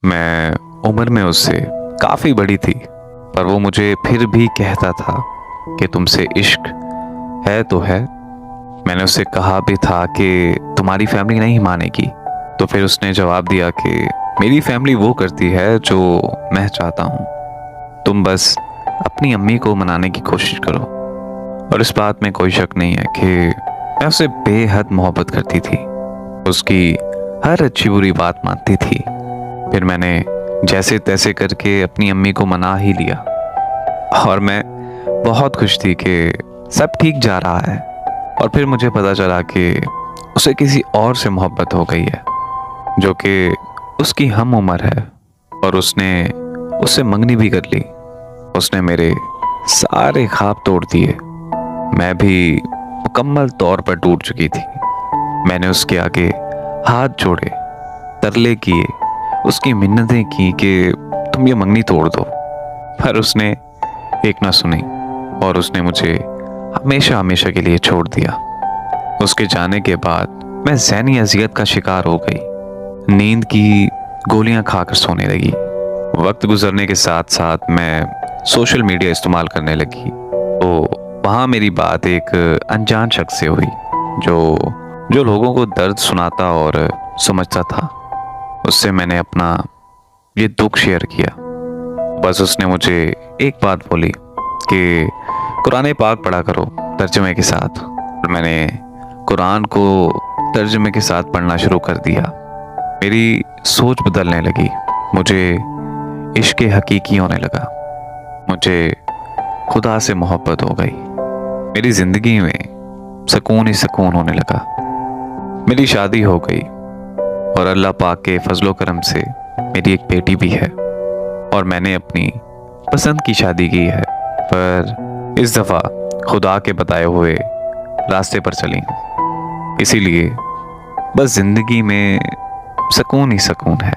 मैं उम्र में उससे काफ़ी बड़ी थी, पर वो मुझे फिर भी कहता था कि तुमसे इश्क है तो है। मैंने उससे कहा भी था कि तुम्हारी फैमिली नहीं मानेगी, तो फिर उसने जवाब दिया कि मेरी फैमिली वो करती है जो मैं चाहता हूँ, तुम बस अपनी अम्मी को मनाने की कोशिश करो। और इस बात में कोई शक नहीं है कि मैं उससे बेहद मोहब्बत करती थी, उसकी हर अच्छी बुरी बात मानती थी। फिर मैंने जैसे तैसे करके अपनी अम्मी को मना ही लिया और मैं बहुत खुश थी कि सब ठीक जा रहा है। और फिर मुझे पता चला कि उसे किसी और से मोहब्बत हो गई है जो कि उसकी हम उम्र है, और उसने उससे मंगनी भी कर ली। उसने मेरे सारे ख्वाब तोड़ दिए। मैं भी मुकम्मल तौर पर टूट चुकी थी। मैंने उसके आगे हाथ जोड़े, तरले किए, उसकी मिन्नतें की कि तुम ये मंगनी तोड़ दो, पर उसने एक ना सुनी और उसने मुझे हमेशा हमेशा के लिए छोड़ दिया। उसके जाने के बाद मैं ज़हनी अजियत का शिकार हो गई, नींद की गोलियां खाकर सोने लगी। वक्त गुजरने के साथ साथ मैं सोशल मीडिया इस्तेमाल करने लगी, तो वहाँ मेरी बात एक अनजान शख्स से हुई जो जो लोगों को दर्द सुनाता और समझता था। उससे मैंने अपना ये दुख शेयर किया। बस उसने मुझे एक बात बोली कि कुरान पाक पढ़ा करो तर्जुमे के साथ। और मैंने कुरान को तर्जुमे के साथ पढ़ना शुरू कर दिया। मेरी सोच बदलने लगी, मुझे इश्क हकीकी होने लगा, मुझे खुदा से मोहब्बत हो गई। मेरी ज़िंदगी में सुकून ही सुकून होने लगा। मेरी शादी हो गई और अल्लाह पाक के फजलो करम से मेरी एक बेटी भी है, और मैंने अपनी पसंद की शादी की है, पर इस दफ़ा खुदा के बताए हुए रास्ते पर चली। इसीलिए बस ज़िंदगी में सुकून ही सुकून है।